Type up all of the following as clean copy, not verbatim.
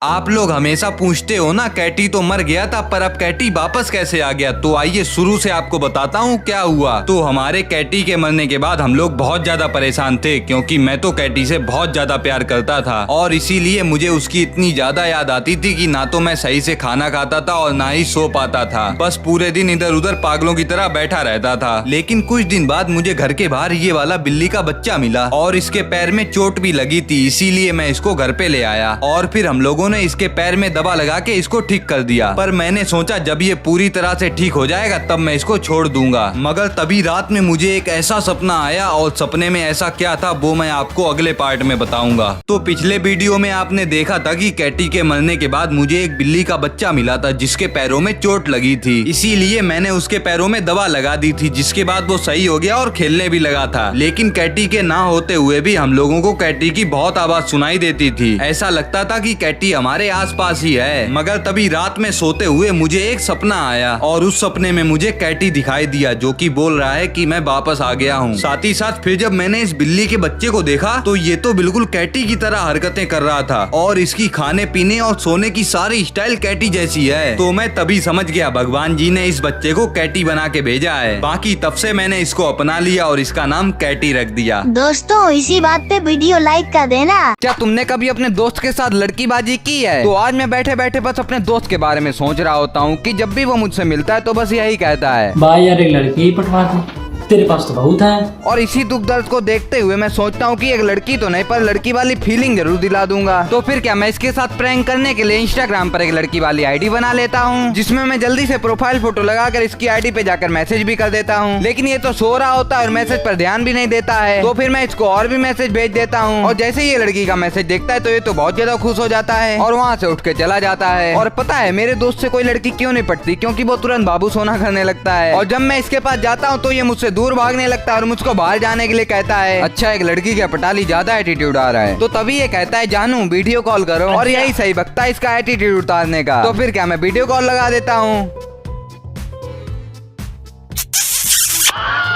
आप लोग हमेशा पूछते हो ना कैटी तो मर गया था पर अब कैटी वापस कैसे आ गया, तो आइए शुरू से आपको बताता हूँ क्या हुआ। तो हमारे कैटी के मरने के बाद हम लोग बहुत ज्यादा परेशान थे क्योंकि मैं तो कैटी से बहुत ज्यादा प्यार करता था और इसीलिए मुझे उसकी इतनी ज्यादा याद आती थी कि ना तो मैं सही से खाना खाता था और ना ही सो पाता था, बस पूरे दिन इधर उधर पागलों की तरह बैठा रहता था। लेकिन कुछ दिन बाद मुझे घर के बाहर ये वाला बिल्ली का बच्चा मिला और इसके पैर में चोट भी लगी थी, इसीलिए मैं इसको घर पे ले आया और फिर हम लोगों ने इसके पैर में दवा लगा के इसको ठीक कर दिया। पर मैंने सोचा जब ये पूरी तरह से ठीक हो जाएगा तब मैं इसको छोड़ दूंगा, मगर तभी रात में मुझे एक ऐसा सपना आया और सपने में ऐसा क्या था वो मैं आपको अगले पार्ट में बताऊंगा। तो पिछले वीडियो में आपने देखा था कि कैटी के मरने के बाद मुझे एक बिल्ली का बच्चा मिला था जिसके पैरों में चोट लगी थी, इसीलिए मैंने उसके पैरों में दवा लगा दी थी जिसके बाद वो सही हो गया और खेलने भी लगा था। लेकिन कैटी के ना होते हुए भी हम लोगों को कैटी की बहुत आवाज सुनाई देती थी, ऐसा लगता था कि कैटी हमारे आसपास ही है। मगर तभी रात में सोते हुए मुझे एक सपना आया और उस सपने में मुझे कैटी दिखाई दिया जो कि बोल रहा है कि मैं वापस आ गया हूँ। साथ ही साथ फिर जब मैंने इस बिल्ली के बच्चे को देखा तो ये तो बिल्कुल कैटी की तरह हरकतें कर रहा था और इसकी खाने पीने और सोने की सारी स्टाइल कैटी जैसी है। तो मैं तभी समझ गया भगवान जी ने इस बच्चे को कैटी बना के भेजा है। बाकी तब से मैंने इसको अपना लिया और इसका नाम कैटी रख दिया। दोस्तों इसी बात पे वीडियो लाइक कर देना। क्या तुमने कभी अपने दोस्त के साथ लड़कीबाजी की है? तो आज मैं बैठे बैठे बस अपने दोस्त के बारे में सोच रहा होता हूँ कि जब भी वो मुझसे मिलता है तो बस यही कहता है, भाई यार एक लड़की ही पटवा दे, तेरे पास तो बहुत है। और इसी दुख दर्द को देखते हुए मैं सोचता हूँ कि एक लड़की तो नहीं पर लड़की वाली फीलिंग जरूर दिला दूंगा। तो फिर क्या मैं इसके साथ प्रैंक करने के लिए इंस्टाग्राम पर एक लड़की वाली आईडी बना लेता हूँ जिसमें मैं जल्दी से प्रोफाइल फोटो लगाकर इसकी आईडी पे जाकर मैसेज भी कर देता हूँ। लेकिन ये तो सो रहा होता है और मैसेज पर ध्यान भी नहीं देता है। तो फिर मैं इसको और भी मैसेज भेज देता हूँ और जैसे ही ये लड़की का मैसेज देखता है तो ये तो बहुत ज्यादा खुश हो जाता है और वहाँ से उठ के चला जाता है। और पता है मेरे दोस्त से कोई लड़की क्यों नहीं पटती, क्योंकि वो तुरंत बाबू सोना करने लगता है और जब मैं इसके पास जाता हूँ तो ये मुझसे दूर भागने लगता है और मुझको बाहर जाने के लिए कहता है अच्छा एक लड़की के पटाली ज्यादा एटीट्यूड आ रहा है। तो तभी ये कहता है जानू वीडियो कॉल करो और यही सही वक्त है इसका एटीट्यूड उतारने का। तो फिर क्या मैं वीडियो कॉल लगा देता हूँ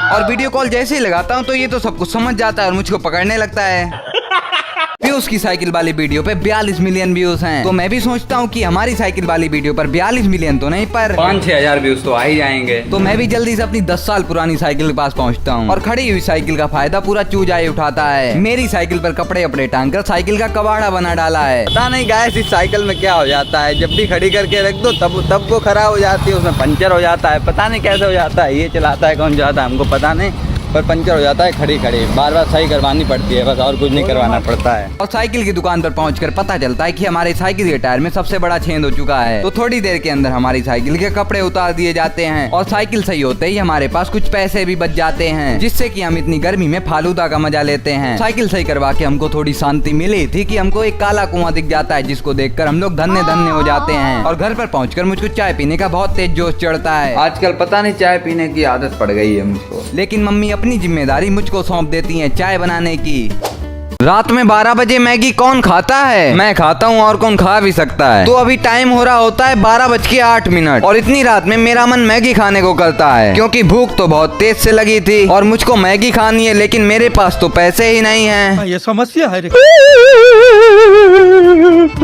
और वीडियो कॉल जैसे ही लगाता हूँ तो ये तो सब कुछ समझ जाता है और मुझको पकड़ने लगता है। पीयूष की साइकिल वाली वीडियो पे 42 मिलियन व्यूज हैं। तो मैं भी सोचता हूँ कि हमारी साइकिल वाली वीडियो पर 42 मिलियन तो नहीं पर 5-6 हजार व्यूज तो आ ही जाएंगे। तो मैं भी जल्दी से अपनी 10 साल पुरानी साइकिल के पास पहुँचता हूँ और खड़ी हुई साइकिल का फायदा पूरा चूजा ही उठाता है। मेरी साइकिल पर कपड़े अपड़े टांग कर साइकिल का कबाड़ा बना डाला है। पता नहीं गाइस इस साइकिल में क्या हो जाता है, जब भी खड़ी करके रख दो तब वो खराब हो जाती है, उसमें पंचर हो जाता है, पता नहीं कैसे हो जाता है। ये चलाता है कौन जाता है हमको पता नहीं, पर पंचर हो जाता है खड़ी खड़ी, बार बार सही करवानी पड़ती है बस, और कुछ नहीं करवाना पड़ता है। और साइकिल की दुकान पर पहुंचकर पता चलता है कि हमारी साइकिल के टायर में सबसे बड़ा छेद हो चुका है। तो थोड़ी देर के अंदर हमारी साइकिल के कपड़े उतार दिए जाते हैं और साइकिल सही होते ही हमारे पास कुछ पैसे भी बच जाते हैं जिससे कि हम इतनी गर्मी में फालूदा का मजा लेते हैं। साइकिल सही करवा के हमको थोड़ी शांति मिली थी कि हमको एक काला कुआं दिख जाता है जिसको देखकर हम लोग धन्य धन्य हो जाते हैं। और घर पर पहुंचकर मुझको चाय पीने का बहुत तेज जोश चढ़ता है। आजकल पता नहीं चाय पीने की आदत पड़ गई है मुझको, लेकिन मम्मी अपनी जिम्मेदारी मुझको सौंप देती हैं चाय बनाने की। रात में 12 बजे मैगी कौन खाता है? मैं खाता हूँ और कौन खा भी सकता है। तो अभी टाइम हो रहा होता है 12:08 और इतनी रात में मेरा मन मैगी खाने को करता है क्योंकि भूख तो बहुत तेज से लगी थी और मुझको मैगी खानी है, लेकिन मेरे पास तो पैसे ही नहीं हैं। ये समस्या है।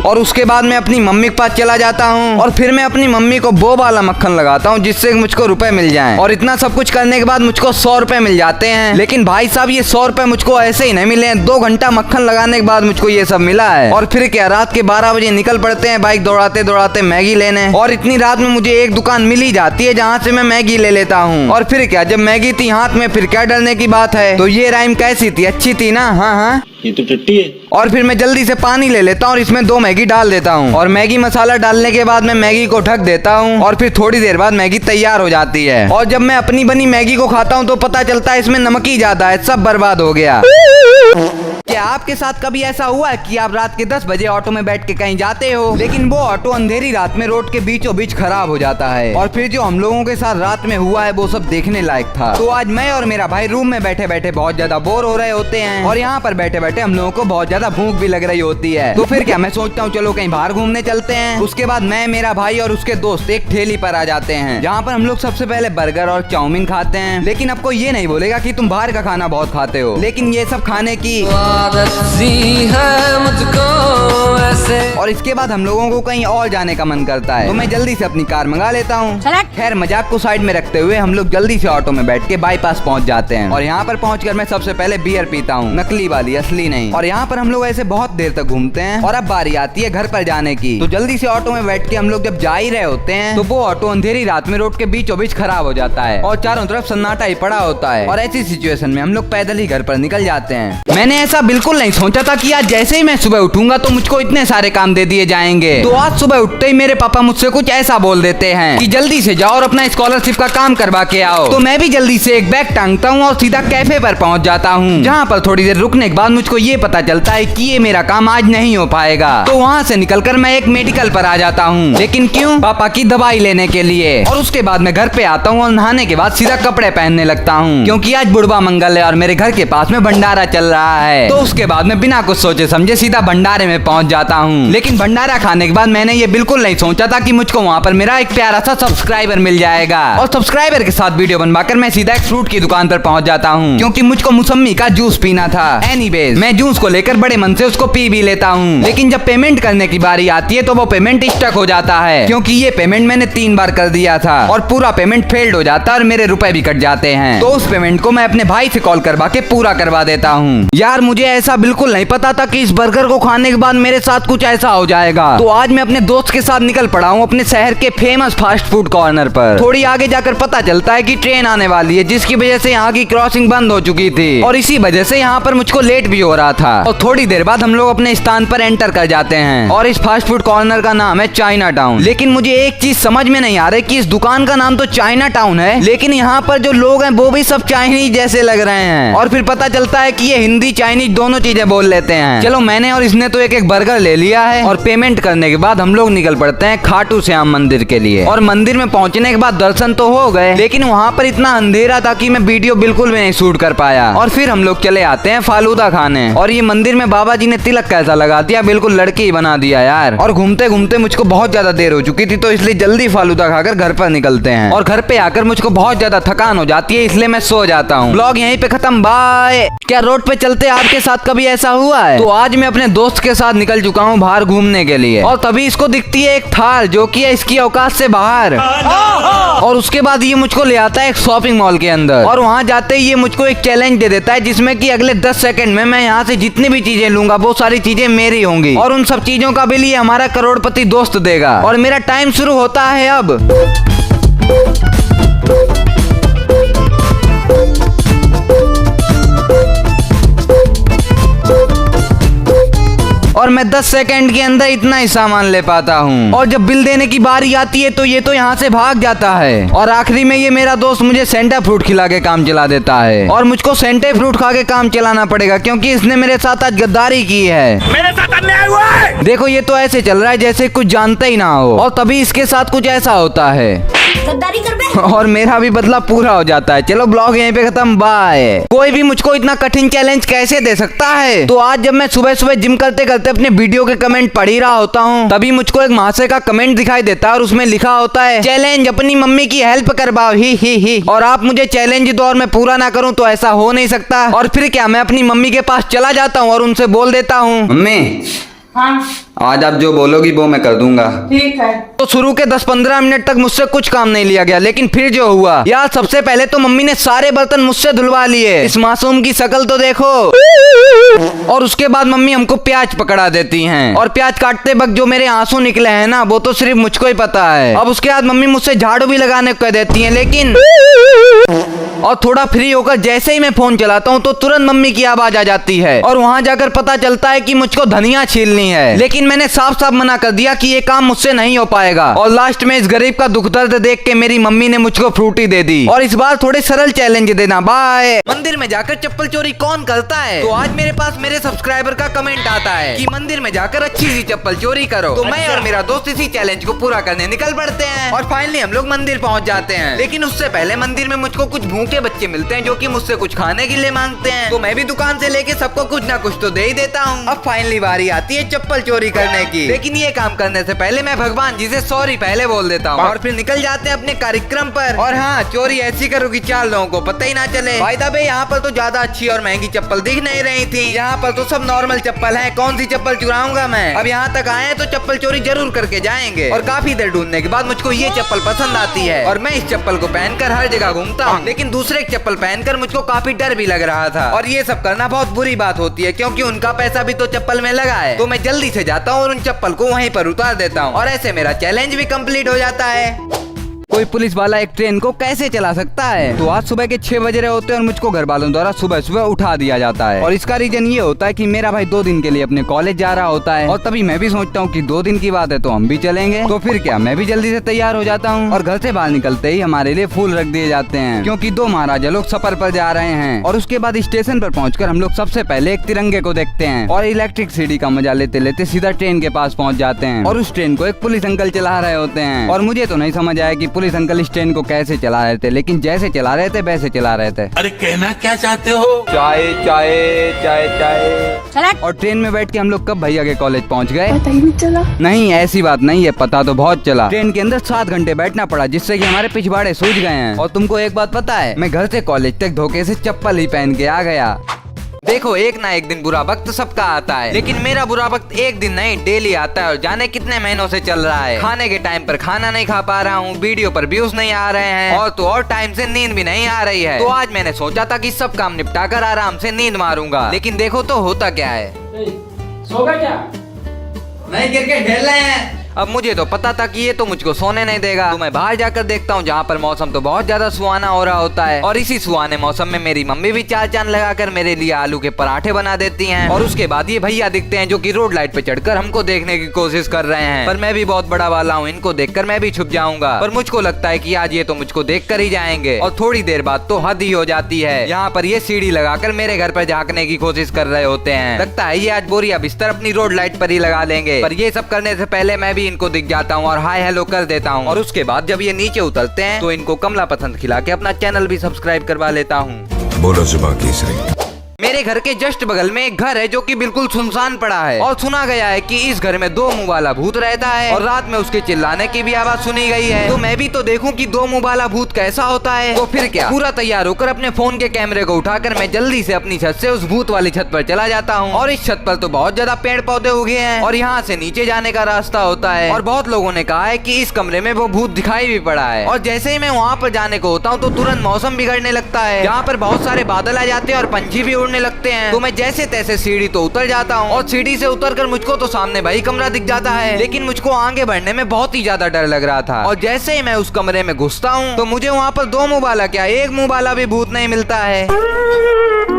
और उसके बाद मैं अपनी मम्मी के पास चला जाता हूँ और फिर मैं अपनी मम्मी को वो वाला मक्खन लगाता हूँ जिससे मुझको रुपए मिल जाएं। और इतना सब कुछ करने के बाद मुझको 100 रुपए मिल जाते हैं। लेकिन भाई साहब ये 100 रुपए मुझको ऐसे ही नहीं मिले हैं, 2 घंटा मक्खन लगाने के बाद मुझको ये सब मिला है। और फिर क्या रात के 12 बजे निकल पड़ते हैं बाइक दौड़ाते दौड़ाते मैगी लेने। और इतनी रात में मुझे एक दुकान मिल ही जाती है जहाँ से मैं मैगी ले लेता हूँ। और फिर क्या जब मैगी थी हाथ में फिर क्या डरने की बात है। तो ये राइम कैसी थी, अच्छी थी ना? हाँ हाँ ये तो टट्टी है। और फिर मैं जल्दी से पानी ले लेता हूँ और इसमें 2 मैगी डाल देता हूँ और मैगी मसाला डालने के बाद मैं मैगी को ढक देता हूँ और फिर थोड़ी देर बाद मैगी तैयार हो जाती है। और जब मैं अपनी बनी मैगी को खाता हूँ तो पता चलता है इसमें नमक ही ज्यादा है, सब बर्बाद हो गया। क्या आपके साथ कभी ऐसा हुआ है कि आप रात के 10 बजे ऑटो में बैठ के कहीं जाते हो लेकिन वो ऑटो अंधेरी रात में रोड के बीचों बीच खराब हो जाता है और फिर जो हम लोगों के साथ रात में हुआ है वो सब देखने लायक था। तो आज मैं और मेरा भाई रूम में बैठे बैठे बहुत ज्यादा बोर हो रहे होते हैं और यहाँ पर बैठे बैठे बैठे हम लोगों को बहुत ज्यादा भूख भी लग रही होती है। तो फिर क्या मैं सोचता हूँ चलो कहीं बाहर घूमने चलते हैं। उसके बाद मैं, मेरा भाई और उसके दोस्त एक ठेली पर आ जाते हैं, जहाँ पर हम लोग सबसे पहले बर्गर और चाउमीन खाते हैं। लेकिन अब कोई ये नहीं बोलेगा कि तुम बाहर का खाना बहुत खाते हो, लेकिन ये सब खाने की है मुझको ऐसे। और इसके बाद हम लोगों को कहीं और जाने का मन करता है, तो मैं जल्दी से अपनी कार मंगा लेता हूँ। खैर मजाक को साइड में रखते हुए हम लोग जल्दी से ऑटो में बैठ के बाईपास पहुँच जाते हैं। और यहाँ पर पहुँचकर मैं सबसे पहले बियर पीता हूँ, नकली वाली, असली नहीं। और यहाँ पर हम लोग ऐसे बहुत देर तक घूमते हैं और अब बारी आती है घर पर जाने की। तो जल्दी से ऑटो में बैठ के हम लोग जब जा ही रहे होते हैं तो वो ऑटो अंधेरी रात में रोड के बीचों बीच खराब हो जाता है और चारों तरफ सन्नाटा ही पड़ा होता है। और ऐसी सिचुएशन में हम लोग पैदल ही घर पर निकल जाते हैं। मैंने ऐसा बिल्कुल नहीं सोचा था कि आज जैसे ही मैं सुबह उठूंगा तो मुझको इतने सारे काम दे दिए जाएंगे। तो आज सुबह उठते ही मेरे पापा मुझसे कुछ ऐसा बोल देते हैं कि जल्दी से जाओ और अपना स्कॉलरशिप का काम करवा के आओ। तो मैं भी जल्दी से एक बैग टांगता हूँ और सीधा कैफे पर पहुँच जाता हूँ, जहाँ पर थोड़ी देर रुकने के बाद मुझको ये पता चलता है कि ये मेरा काम आज नहीं हो पाएगा। तो वहाँ से निकलकर मैं एक मेडिकल पर आ जाता हूँ, लेकिन क्यों? पापा की दवाई लेने के लिए। और उसके बाद मैं घर पे आता हूँ और नहाने के बाद सीधा कपड़े पहनने लगता हूँ, क्योंकि आज बुढ़वा मंगल है और मेरे घर के पास में भंडारा चल रहा है। तो उसके बाद मैं बिना कुछ सोचे समझे सीधा भंडारे में पहुँच जाता हूँ। लेकिन भंडारा खाने के बाद मैंने ये बिल्कुल नहीं सोचा था कि मुझको वहाँ पर मेरा एक प्यारा सा सब्सक्राइबर मिल जाएगा। और सब्सक्राइबर के साथ वीडियो बनवाकर मैं सीधा एक फ्रूट की दुकान पर पहुँच जाता हूँ, क्योंकि मुझको मौसम्मी का जूस पीना था। एनीवेज मैं जूस को लेकर बड़े मन से उसको पी भी लेता हूँ। लेकिन जब पेमेंट करने की बारी आती है तो वो पेमेंट स्टक हो जाता है, क्योंकि ये पेमेंट मैंने 3 बार कर दिया था और पूरा पेमेंट फेल्ड हो जाता है और मेरे रुपए भी कट जाते हैं। तो उस पेमेंट को मैं अपने भाई से कॉल करवा के पूरा करवा देता हूँ। यार मुझे ऐसा बिल्कुल नहीं पता था कि इस बर्गर को खाने के बाद मेरे साथ कुछ ऐसा हो जाएगा। तो आज मैं अपने दोस्त के साथ निकल पड़ा हूँ अपने शहर के फेमस फास्ट फूड कॉर्नर पर। थोड़ी आगे जाकर पता चलता है कि ट्रेन आने वाली है, जिसकी वजह से यहाँ की क्रॉसिंग बंद हो चुकी थी और इसी वजह से यहाँ पर मुझको लेट भी हो रहा था। और थोड़ी देर बाद हम लोग अपने स्थान पर एंटर कर जाते हैं और इस फास्ट फूड कॉर्नर का नाम है चाइना टाउन। लेकिन मुझे एक चीज समझ में नहीं आ रही कि इस दुकान का नाम तो चाइना टाउन है, लेकिन यहाँ पर जो लोग हैं वो भी सब चाइनीज जैसे लग रहे हैं। और फिर पता चलता है कि ये हिंदी चाइनीज दोनों चीजें बोल लेते हैं। चलो मैंने और इसने तो एक बर्गर ले लिया है और पेमेंट करने के बाद हम लोग निकल पड़ते हैं खाटू श्याम मंदिर के लिए। और मंदिर में पहुंचने के बाद दर्शन तो हो गए, लेकिन वहाँ पर इतना अंधेरा था कि मैं वीडियो बिल्कुल भी नहीं शूट कर पाया। और फिर हम लोग चले आते हैं फालूदा खाने। और ये मंदिर में बाबा जी ने तिलक कैसा लगा दिया, बिल्कुल लड़की ही बना दिया यार। और घूमते घूमते मुझको बहुत ज्यादा देर हो चुकी थी, तो इसलिए जल्दी फालूदा खाकर घर पर निकलते हैं। और घर पे आकर मुझको बहुत ज्यादा थकान हो जाती है, इसलिए मैं सो जाता हूँ। ब्लॉग यहीं पे खत्म, बाय। क्या रोड पे चलते आपके साथ कभी ऐसा हुआ है? तो आज मैं अपने दोस्त के साथ निकल चुका हूँ बाहर घूमने के लिए, और तभी इसको दिखती है एक थार जो कि है इसकी औकात से बाहर। और उसके बाद ये मुझको ले आता है एक शॉपिंग मॉल के अंदर, और वहाँ जाते ही ये मुझको एक चैलेंज दे देता है, जिसमें कि अगले 10 सेकंड में मैं यहाँ से जितनी भी चीजें लूंगा वो सारी चीजें मेरी होंगी, और उन सब चीजों का बिल ये हमारा करोड़पति दोस्त देगा। और मेरा टाइम शुरू होता है अब। और मैं 10 सेकंड के अंदर इतना ही सामान ले पाता हूँ। और जब बिल देने की बारी आती है तो ये तो यहाँ से भाग जाता है। और आखिरी में ये मेरा दोस्त मुझे सेंटा फ्रूट खिला के काम चला देता है, और मुझको सेंटे फ्रूट खा के काम चलाना पड़ेगा, क्योंकि इसने मेरे साथ आज गद्दारी की है। मेरे साथ अन्याय हुआ है। देखो ये तो ऐसे चल रहा है जैसे कुछ जानता ही ना हो, और तभी इसके साथ कुछ ऐसा होता है, गद्दारी कर बे। और मेरा भी बदला पूरा हो जाता है। चलो ब्लॉग यहीं पे खत्म, बाय। कोई भी मुझको इतना कठिन चैलेंज कैसे दे सकता है? तो आज जब मैं सुबह सुबह जिम करते करते अपने वीडियो के कमेंट पढ़ ही रहा होता हूँ, तभी मुझको एक महाशय का कमेंट दिखाई देता है, और उसमें लिखा होता है, चैलेंज अपनी मम्मी की हेल्प करवाओ, ही। और आप मुझे चैलेंज दो और मैं पूरा ना करूँ तो ऐसा हो नहीं सकता। और फिर क्या, मैं अपनी मम्मी के पास चला जाता हूँ और उनसे बोल देता हूँ, मम्मी हाँ आज आप जो बोलोगी वो मैं कर दूंगा। ठीक है। तो शुरू के 10-15 मिनट तक मुझसे कुछ काम नहीं लिया गया, लेकिन फिर जो हुआ यार, सबसे पहले तो मम्मी ने सारे बर्तन मुझसे धुलवा लिए। इस मासूम की शक्ल तो देखो। और उसके बाद मम्मी हमको प्याज पकड़ा देती हैं, और प्याज काटते वक्त जो मेरे आंसू निकले हैं ना, वो तो सिर्फ मुझको ही पता है। अब उसके बाद मम्मी मुझसे झाड़ू भी लगाने को कह देती हैं, लेकिन और थोड़ा फ्री होकर जैसे ही मैं फोन चलाता हूँ तो तुरंत मम्मी की आवाज आ जाती है, और वहाँ जाकर पता चलता है कि मुझको धनिया छीलनी है। लेकिन मैंने साफ साफ मना कर दिया कि ये काम मुझसे नहीं हो पाएगा, और लास्ट में इस गरीब का दुख दर्द देख के मेरी मम्मी ने मुझको फ्रूटी दे दी। और इस बार थोड़े सरल चैलेंज देना, बाय। मंदिर में जाकर चप्पल चोरी कौन करता है? तो आज मेरे पास मेरे सब्सक्राइबर का कमेंट आता है कि मंदिर में जाकर अच्छी सी चप्पल चोरी करो। तो मैं और मेरा दोस्त इसी चैलेंज को पूरा करने निकल पड़ते हैं, और फाइनली हम लोग मंदिर पहुँच जाते हैं। लेकिन उससे पहले मंदिर में मुझको कुछ भूखे दूसरे बच्चे मिलते हैं जो कि मुझसे कुछ खाने के लिए मांगते हैं, तो मैं भी दुकान से लेके सबको कुछ ना कुछ तो दे ही देता हूँ। अब फाइनली बारी आती है चप्पल चोरी करने की, लेकिन ये काम करने से पहले मैं भगवान जी से सॉरी पहले बोल देता हूँ और फिर निकल जाते हैं अपने कार्यक्रम पर। और हाँ, चोरी ऐसी करो कि 4 लोगों को पता ही ना चले। भाई साहब, यहाँ पर तो ज्यादा अच्छी और महंगी चप्पल दिख नहीं रही थी, यहाँ पर तो सब नॉर्मल चप्पल है, कौन सी चप्पल चुराऊंगा मैं। अब यहाँ तक आए तो चप्पल चोरी जरूर करके जाएंगे। और काफी देर ढूंढने के बाद मुझको ये चप्पल पसंद आती है और मैं इस चप्पल को पहनकर हर जगह घूमता हूँ। लेकिन दूसरे चप्पल पहनकर मुझको काफी डर भी लग रहा था और ये सब करना बहुत बुरी बात होती है क्योंकि उनका पैसा भी तो चप्पल में लगा है। तो मैं जल्दी से जाता हूँ और उन चप्पल को वहीं पर उतार देता हूँ और ऐसे मेरा चैलेंज भी कंप्लीट हो जाता है। कोई पुलिस वाला एक ट्रेन को कैसे चला सकता है? तो आज सुबह के 6 बज रहे होते हैं और मुझको घर वालों द्वारा सुबह सुबह उठा दिया जाता है और इसका रीजन ये होता है कि मेरा भाई 2 दिन के लिए अपने कॉलेज जा रहा होता है और तभी मैं भी सोचता हूँ कि 2 दिन की बात है तो हम भी चलेंगे। तो फिर क्या, मैं भी जल्दी से तैयार हो जाता हूँ और घर से बाहर निकलते ही हमारे लिए फूल रख दिए जाते हैं क्योंकि 2 महाराजा लोग सफर पर जा रहे हैं। और उसके बाद स्टेशन पर पहुंचकर हम लोग सबसे पहले एक तिरंगे को देखते हैं और इलेक्ट्रिक सीढ़ी का मजा लेते लेते सीधा ट्रेन के पास पहुंच जाते हैं और उस ट्रेन को एक पुलिस अंकल चला रहे होते हैं। और मुझे तो नहीं समझ आया कि पुलिस अंकल इस ट्रेन को कैसे चला रहे थे, लेकिन जैसे चला रहे थे वैसे चला रहे थे। अरे कहना क्या चाहते हो? चाय चाय चाय चाय। और ट्रेन में बैठ के हम लोग कब भैया के कॉलेज पहुंच गए? पता ही नहीं चला। नहीं, ऐसी बात नहीं है, पता तो बहुत चला। ट्रेन के अंदर 7 घंटे बैठना पड़ा जिससे कि हमारे पिछवाड़े सूज गए हैं। और तुमको एक बात पता है, मैं घर से कॉलेज तक धोखे से चप्पल ही पहन के आ गया। देखो, एक ना एक दिन बुरा वक्त सबका आता है, लेकिन मेरा बुरा वक्त एक दिन नहीं डेली आता है और जाने कितने महीनों से चल रहा है। खाने के टाइम पर खाना नहीं खा पा रहा हूँ, वीडियो पर व्यूज नहीं आ रहे हैं और तो और टाइम से नींद भी नहीं आ रही है। तो आज मैंने सोचा था कि सब काम निपटा कर आराम से नींद मारूंगा, लेकिन देखो तो होता क्या है। सो गए क्या? नहीं, क्रिकेट खेल रहे हैं। अब मुझे तो पता था कि ये तो मुझको सोने नहीं देगा, तो मैं बाहर जाकर देखता हूँ जहाँ पर मौसम तो बहुत ज्यादा सुहाना हो रहा होता है। और इसी सुहाने मौसम में मेरी मम्मी भी चार चांद लगाकर मेरे लिए आलू के पराठे बना देती हैं। और उसके बाद ये भैया दिखते हैं जो कि रोड लाइट पे चढ़कर हमको देखने की कोशिश कर रहे हैं, पर मैं भी बहुत बड़ा वाला हूँ, इनको देखकर मैं भी छुप जाऊंगा। पर मुझको लगता है कि आज ये तो मुझको देख कर ही जाएंगे और थोड़ी देर बाद तो हद ही हो जाती है। यहाँ पर ये सीढ़ी लगाकर मेरे घर पर झाँकने की कोशिश कर रहे होते हैं। लगता है ये आज बोरिया बिस्तर अपनी रोड लाइट पर ही लगा लेंगे, पर ये सब करने से पहले मैं भी इनको दिख जाता हूँ और हाय हेलो कर देता हूँ। और उसके बाद जब ये नीचे उतरते हैं तो इनको कमला पसंद खिला के अपना चैनल भी सब्सक्राइब करवा लेता हूँ। बोलो जुबान केसरी। मेरे घर के जस्ट बगल में एक घर है जो कि बिल्कुल सुनसान पड़ा है और सुना गया है कि इस घर में 2 मुंह वाला भूत रहता है और रात में उसके चिल्लाने की भी आवाज सुनी गई है। तो मैं भी तो देखूं कि 2 मुंह वाला भूत कैसा होता है। तो फिर क्या, पूरा तैयार होकर अपने फोन के कैमरे को उठाकर मैं जल्दी से अपनी छत से उस भूत वाली छत पर चला जाता हूँ। और इस छत पर तो बहुत ज्यादा पेड़ पौधे उगे हैं और यहाँ से नीचे जाने का रास्ता होता है। और बहुत लोगों ने कहा है कि इस कमरे में वो भूत दिखाई भी पड़ा है। और जैसे ही मैं वहाँ पर जाने को होता हूँ तो तुरंत मौसम बिगड़ने लगता है, यहाँ पर बहुत सारे बादल आ जाते हैं और पंछी भी उड़ने लगते हैं। तो मैं जैसे तैसे सीढ़ी तो उतर जाता हूँ और सीढ़ी से उतरकर मुझको तो सामने वही कमरा दिख जाता है, लेकिन मुझको आगे बढ़ने में बहुत ही ज्यादा डर लग रहा था। और जैसे ही मैं उस कमरे में घुसता हूँ तो मुझे वहाँ पर 2 मुंह वाला क्या 1 मुंह वाला भी भूत नहीं मिलता है।